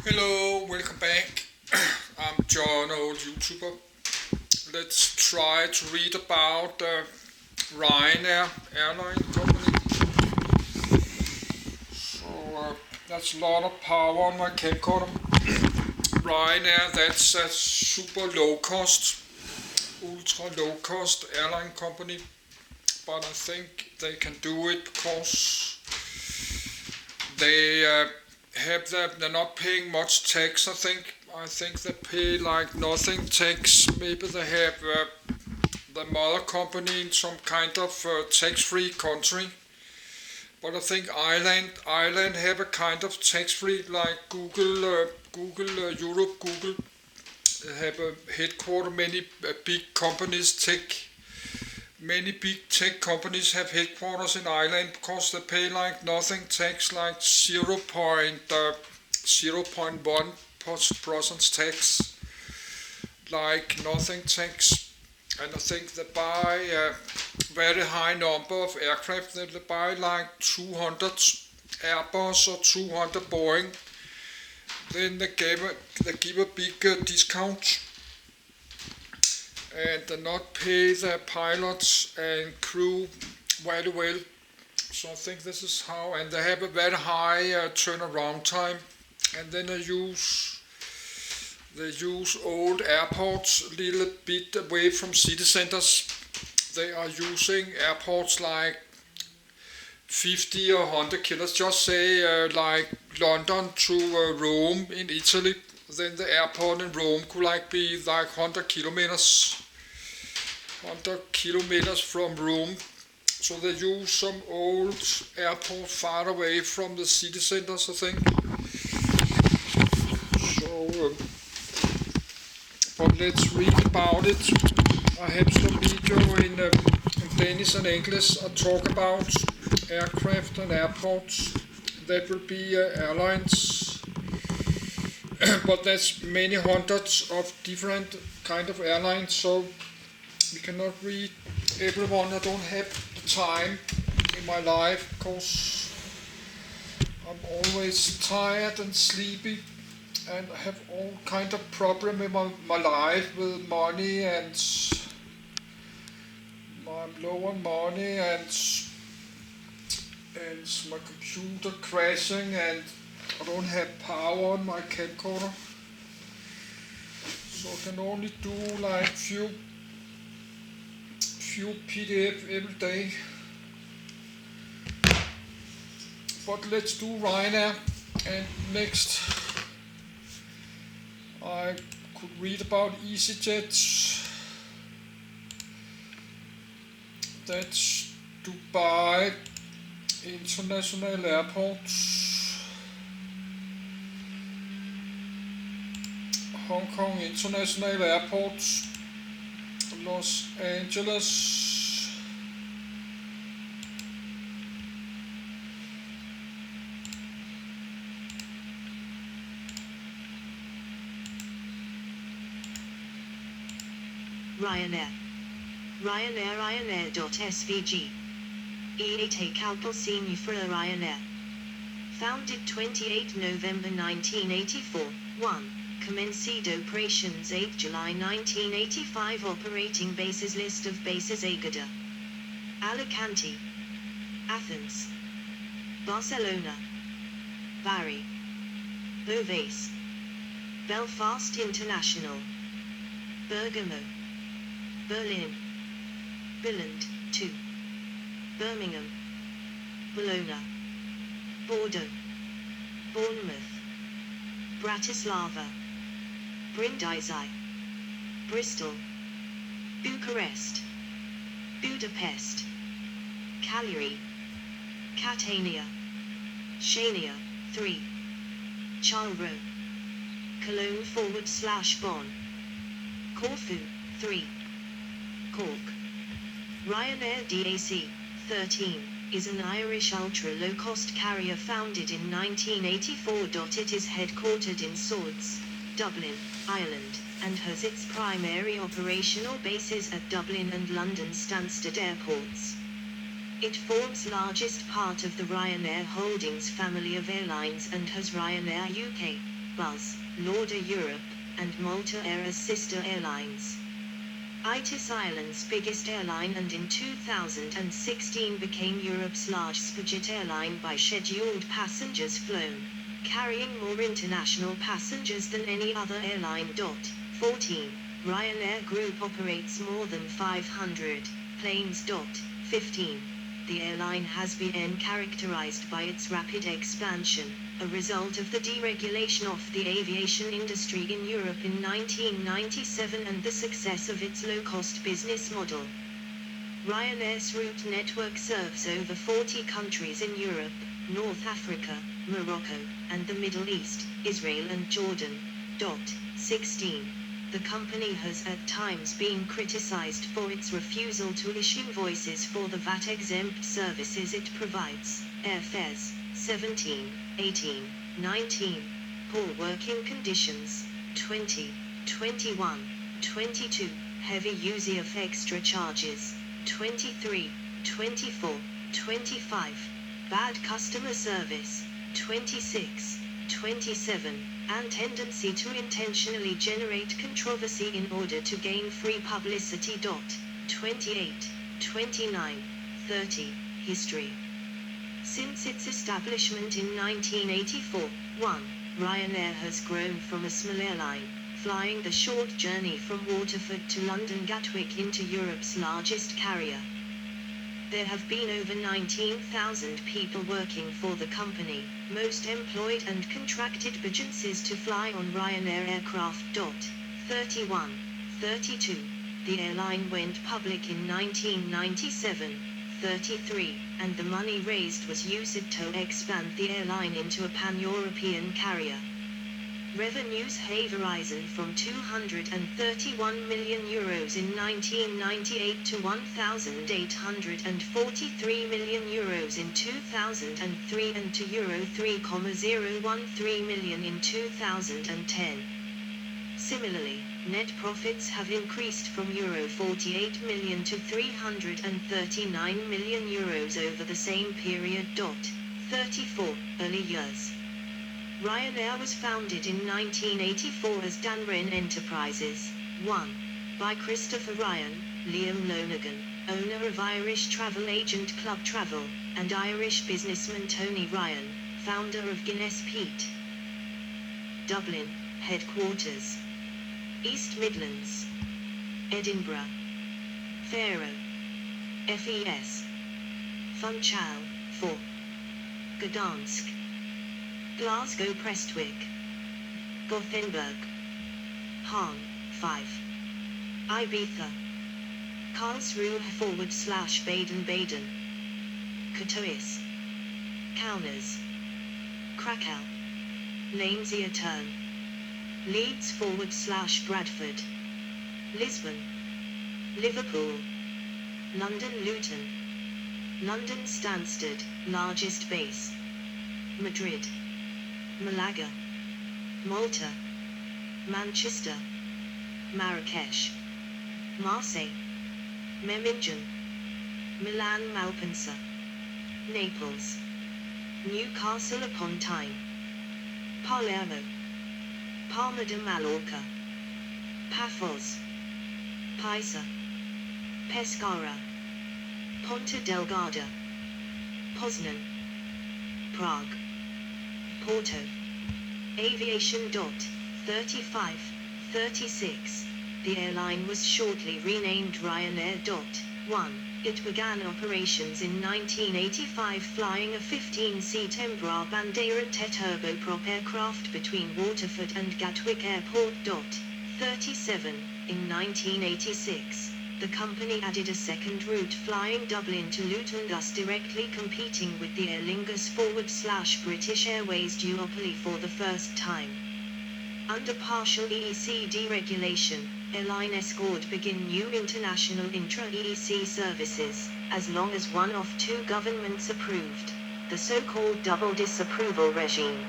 Hello, welcome back. I'm John, old YouTuber. Let's try to read about the Ryanair airline company. So that's a lot of power on my camcorder. Ryanair, that's a super low cost, ultra low cost airline company. But I think they can do it because they they're not paying much tax. I think they pay like nothing tax. Maybe they have the mother company in some kind of tax-free country. But I think Ireland have a kind of tax-free like Europe. Google have a headquarter. Many big tech companies have headquarters in Ireland because they pay like nothing tax, like 0.1% tax, like nothing tax. And I think they buy a very high number of aircraft. They buy like 200 Airbus or 200 Boeing. Then they give a big discount, and they not pay their pilots and crew very well. So I think this is how, and they have a very high turnaround time, and then they use old airports a little bit away from city centers. They are using airports like 50 or 100 kilometers. Just say like London to Rome in Italy. Then the airport in Rome could like be like 100 kilometers from Rome. So they use some old airport far away from the city centers, I think. So, but let's read about it. I have some video in Danish and English. I talk about aircraft and airports. That will be airlines. But there's many hundreds of different kind of airlines, so we cannot read everyone. I don't have the time in my life because I'm always tired and sleepy, and I have all kind of problem in my life with money, and I'm low on money, and my computer crashing, and I don't have power on my camcorder, so I can only do like few PDF every day. But let's do Ryanair, and next I could read about EasyJet. That's Dubai International Airport, Hong Kong International Airport, Los Angeles, Ryanair. Ryanair.svg. EAT Kalpalsini for Ryanair. Founded 28 November 1984. 1. Commenced operations 8 July 1985. Operating bases. List of bases: Agada, Alicante, Athens, Barcelona, Bari, Beauvais, Belfast International, Bergamo, Berlin, Billund, 2. Birmingham, Bologna, Bordeaux, Bournemouth, Bratislava, Brindisi, Bristol, Bucharest, Budapest, Cagliari, Catania, Chania, 3. Charleroi, Cologne/Bonn, Corfu, 3. Cork. Ryanair DAC 13 is an Irish ultra-low-cost carrier founded in 1984. It is headquartered in Swords, Dublin, Ireland, and has its primary operational bases at Dublin and London Stansted airports. It forms largest part of the Ryanair Holdings family of airlines and has Ryanair UK, Buzz, Lauda Europe, and Malta Air as sister airlines. Itis Ireland's biggest airline and in 2016 became Europe's largest budget airline by scheduled passengers flown, carrying more international passengers than any other airline. 14. Ryanair Group operates more than 500 planes. 15. The airline has been characterized by its rapid expansion, a result of the deregulation of the aviation industry in Europe in 1997 and the success of its low-cost business model. Ryanair's route network serves over 40 countries in Europe, North Africa, Morocco, and the Middle East, Israel and Jordan. 16. The company has at times been criticized for its refusal to issue invoices for the VAT-exempt services it provides. Airfares. 17, 18, 19. Poor working conditions. 20, 21, 22. Heavy use of extra charges. 23, 24, 25. Bad customer service. 26, 27. And tendency to intentionally generate controversy in order to gain free publicity. 28, 29, 30. History. Since its establishment in 1984, 1. Ryanair has grown from a small airline, flying the short journey from Waterford to London Gatwick into Europe's largest carrier. There have been over 19,000 people working for the company, most employed and contracted agencies to fly on Ryanair aircraft. 31, 32. The airline went public in 1997. 33, and the money raised was used to expand the airline into a pan-European carrier. Revenues have risen from €231 million in 1998 to €1,843 million in 2003 and to €3,013 million in 2010. Similarly, net profits have increased from €48 million to €339 million over the same period. 34. Early years. Ryanair was founded in 1984 as Danren Enterprises. 1. By Christopher Ryan, Liam Lonergan, owner of Irish travel agent Club Travel, and Irish businessman Tony Ryan, founder of Guinness Peat. Dublin, headquarters. East Midlands. Edinburgh. Faro. FES. Funchal, 4. Gdansk. Glasgow Prestwick. Gothenburg. Hahn, 5. Ibiza. Karlsruhe / Baden-Baden. Katowice. Kaunas. Krakow. Lanesia Turn. Leeds / Bradford. Lisbon. Liverpool. London Luton. London Stansted, largest base. Madrid. Malaga. Malta. Manchester. Marrakesh. Marseille. Memmingen. Milan Malpensa. Naples. Newcastle upon Tyne. Palermo. Palma de Mallorca. Paphos. Pisa. Pescara. Ponta Delgada. Poznan. Prague. Porto. Aviation. 35, 36. The airline was shortly renamed Ryanair. 1. It began operations in 1985 flying a 15-seat Embraer Bandera turboprop aircraft between Waterford and Gatwick Airport. 37. In 1986, the company added a second route flying Dublin to Luton, thus directly competing with the Aer Lingus / British Airways duopoly for the first time. Under partial EEC deregulation, airlines could begin new international intra-EEC services, as long as one of two governments approved, the so-called double disapproval regime.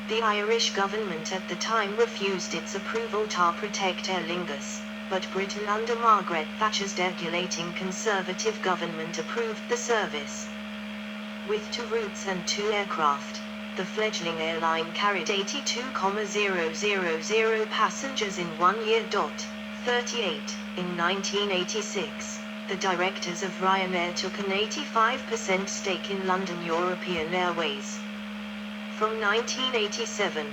The Irish government at the time refused its approval to protect Aer Lingus, but Britain under Margaret Thatcher's deregulating Conservative government approved the service. With 2 routes and 2 aircraft, the fledgling airline carried 82,000 passengers in 1 year. 38. In 1986, the directors of Ryanair took an 85% stake in London European Airways. From 1987,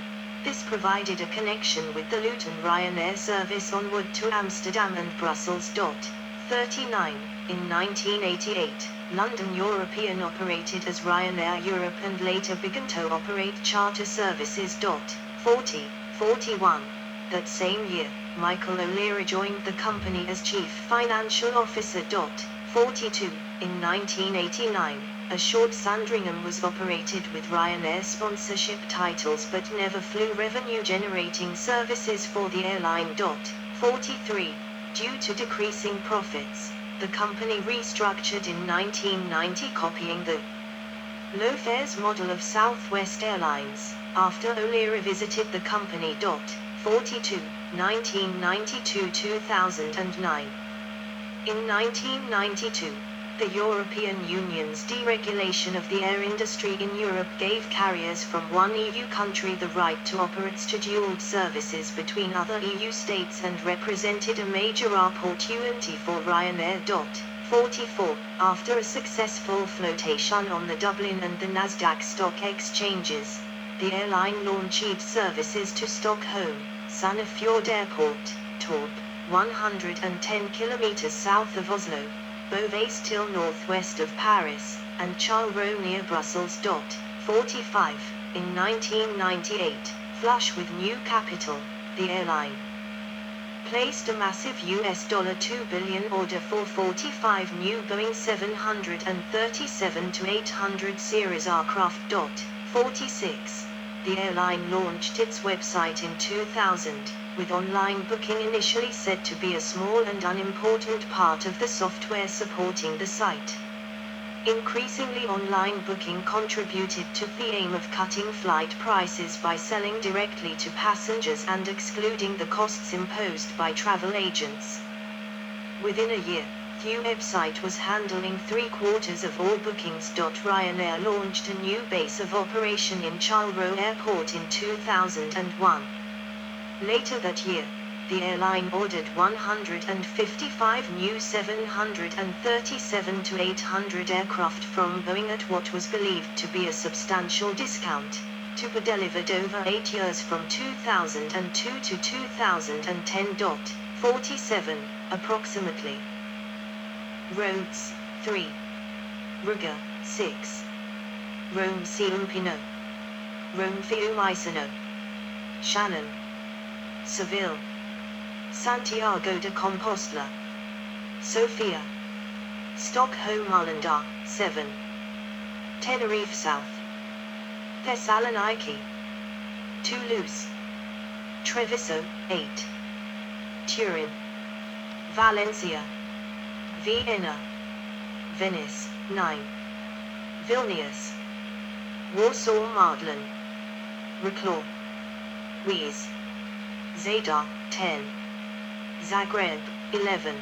this provided a connection with the Luton Ryanair service onward to Amsterdam and Brussels. 39. In 1988, London European operated as Ryanair Europe and later began to operate charter services. 40. 41. That same year, Michael O'Leary joined the company as Chief Financial Officer. 42. In 1989, a short Sandringham was operated with Ryanair sponsorship titles but never flew revenue-generating services for the airline. 43. Due to decreasing profits, the company restructured in 1990, copying the low fares model of Southwest Airlines, after O'Leary visited the company. 42. 1992-2009. In 1992, the European Union's deregulation of the air industry in Europe gave carriers from one EU country the right to operate scheduled services between other EU states and represented a major opportunity for Ryanair. 44. After a successful flotation on the Dublin and the Nasdaq stock exchanges, the airline launched services to Stockholm, Sandefjord Airport, Torp, 110 kilometers south of Oslo, Beauvais till northwest of Paris, and Charleroi near Brussels. 45. In 1998, flush with new capital, the airline placed a massive $2 billion order for 45 new Boeing 737-800 series aircraft. 46. The airline launched its website in 2000, with online booking initially said to be a small and unimportant part of the software supporting the site. Increasingly, online booking contributed to the aim of cutting flight prices by selling directly to passengers and excluding the costs imposed by travel agents. Within a year, the website was handling 3/4 of all bookings. Ryanair launched a new base of operation in Charleroi Airport in 2001. Later that year, the airline ordered 155 new 737-800 aircraft from Boeing at what was believed to be a substantial discount, to be delivered over 8 years from 2002 to 2010. 47. Approximately. Rhodes, 3. Riga, 6. Rome Fiumicino. Rome Fiumicino. Shannon. Seville. Santiago de Compostela. Sofia. Stockholm Arlanda, 7. Tenerife South. Thessaloniki. Toulouse. Treviso, 8. Turin. Valencia. Vienna. Venice, 9. Vilnius. Warsaw Magdalen. Wrocław. Wies. Zadar, 10. Zagreb, 11.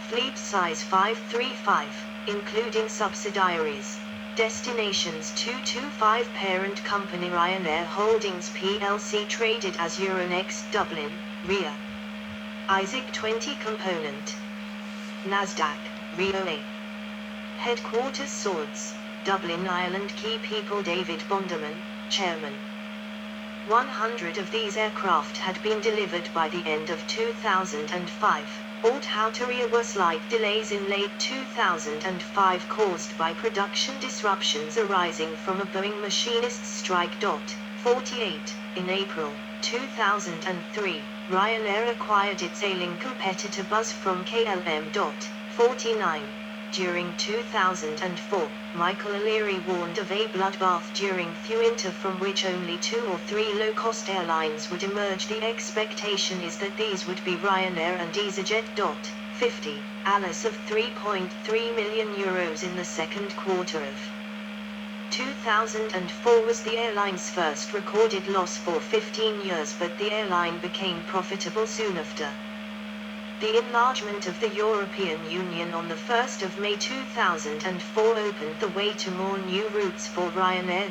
Fleet size 535, including subsidiaries. Destinations 225. Parent company Ryanair Holdings plc, traded as Euronext Dublin, RIA. Isaac 20 component. Nasdaq, Rio A. Headquarters Swords, Dublin, Ireland. Key people David Bonderman, Chairman. 100 of these aircraft had been delivered by the end of 2005. However, were slight delays in late 2005 caused by production disruptions arising from a Boeing machinist's strike. 48. In April 2003, Ryanair acquired its ailing competitor Buzz from KLM. 49. During 2004, Michael O'Leary warned of a bloodbath during the winter from which only 2 or 3 low-cost airlines would emerge. The expectation is that these would be Ryanair and EasyJet. 50. A loss of €3.3 million in the second quarter of 2004 was the airline's first recorded loss for 15 years, but the airline became profitable soon after. The enlargement of the European Union on the 1st of May 2004 opened the way to more new routes for Ryanair.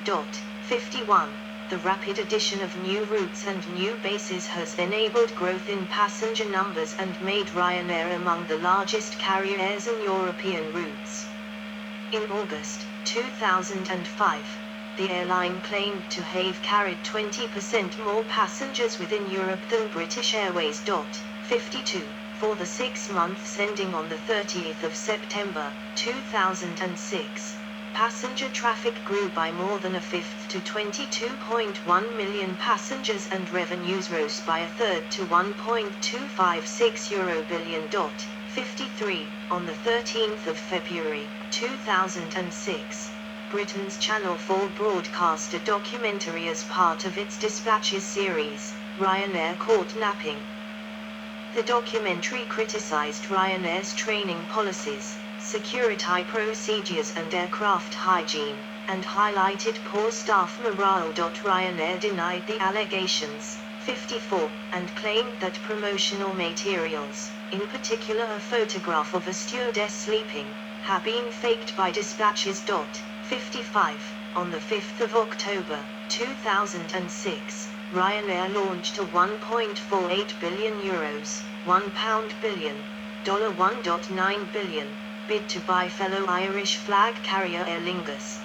51. The rapid addition of new routes and new bases has enabled growth in passenger numbers and made Ryanair among the largest carriers in European routes. In August 2005, the airline claimed to have carried 20% more passengers within Europe than British Airways. 52. For the 6 months ending on the 30th of September 2006, passenger traffic grew by more than a fifth to 22.1 million passengers and revenues rose by a third to €1.256 billion. 53. On the 13th of February 2006, Britain's Channel 4 broadcast a documentary as part of its Dispatches series, Ryanair Caught Napping. The documentary criticized Ryanair's training policies, security procedures and aircraft hygiene, and highlighted poor staff morale. Ryanair denied the allegations, 54, and claimed that promotional materials, in particular a photograph of a stewardess sleeping, had been faked by Dispatches. 55. On the 5th of October 2006, Ryanair launched a €1.48 billion, £1 billion, $1.9 billion, bid to buy fellow Irish flag carrier Aer Lingus.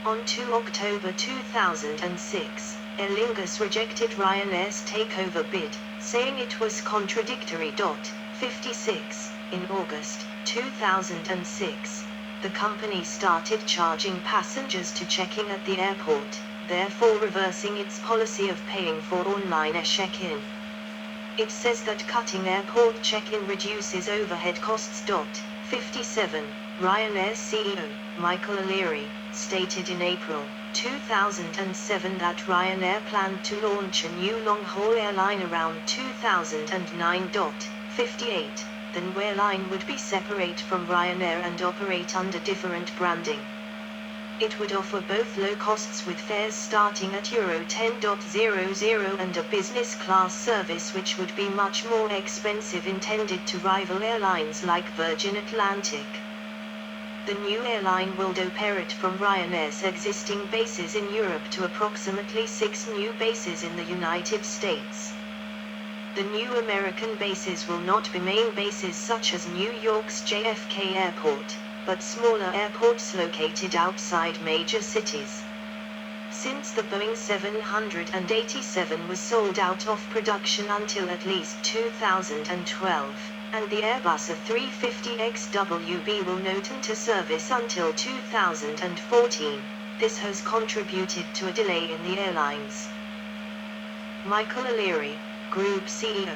On 2 October 2006, Aer Lingus rejected Ryanair's takeover bid, saying it was contradictory. 56. In August 2006, the company started charging passengers to check-in at the airport, therefore reversing its policy of paying for online check-in. It says that cutting airport check-in reduces overhead costs. 57. Ryanair's CEO, Michael O'Leary, stated in April 2007 that Ryanair planned to launch a new long-haul airline around 2009. 58. The new airline would be separate from Ryanair and operate under different branding. It would offer both low costs with fares starting at Euro 10.00 and a business class service which would be much more expensive, intended to rival airlines like Virgin Atlantic. The new airline will operate from Ryanair's existing bases in Europe to approximately 6 new bases in the United States. The new American bases will not be main bases such as New York's JFK Airport, but smaller airports located outside major cities. Since the Boeing 787 was sold out of production until at least 2012, and the Airbus A350XWB will not enter service until 2014, this has contributed to a delay in the airlines. Michael O'Leary, Group CEO.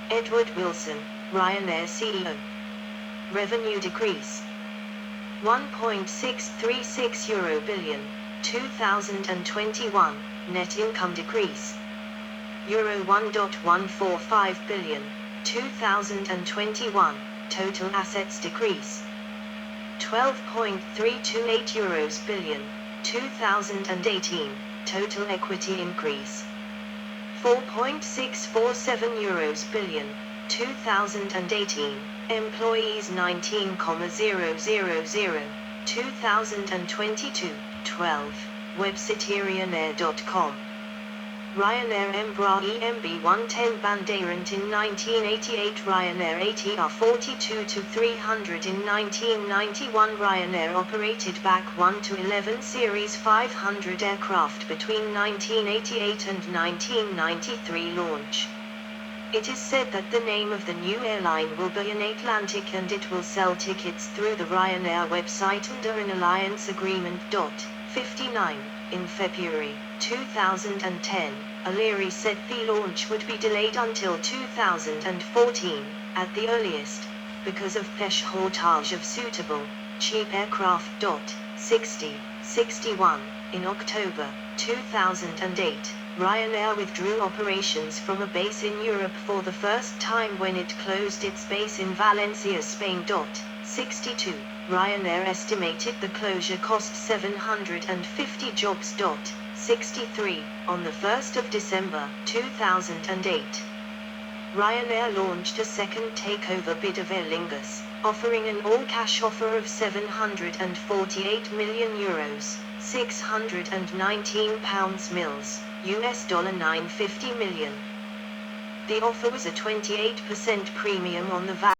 Edward Wilson, Ryanair CEO. Revenue decrease. €1.636 billion, 2021, net income decrease. Euro 1.145 billion, 2021, total assets decrease. €12.328 billion, 2018, total equity increase. €4.647 billion, 2018, employees 19,000, 2022, 12, website Ryanair.com. Ryanair Embraer EMB-110 Bandeirantes in 1988, Ryanair ATR 42-300 in 1991. Ryanair operated BAC 1-11 Series 500 aircraft between 1988 and 1993 launch. It is said that the name of the new airline will be an Atlantic and it will sell tickets through the Ryanair website under an alliance agreement. 59. In February 2010, O'Leary said the launch would be delayed until 2014, at the earliest, because of the shortage of suitable, cheap aircraft. 61. In October 2008, Ryanair withdrew operations from a base in Europe for the first time when it closed its base in Valencia, Spain. 62. Ryanair estimated the closure cost 750 jobs. 63. On the 1st of December 2008, Ryanair launched a second takeover bid of Aer Lingus, offering an all-cash offer of €748 million, £619 mils, US dollar 950 million. The offer was a 28% premium on the value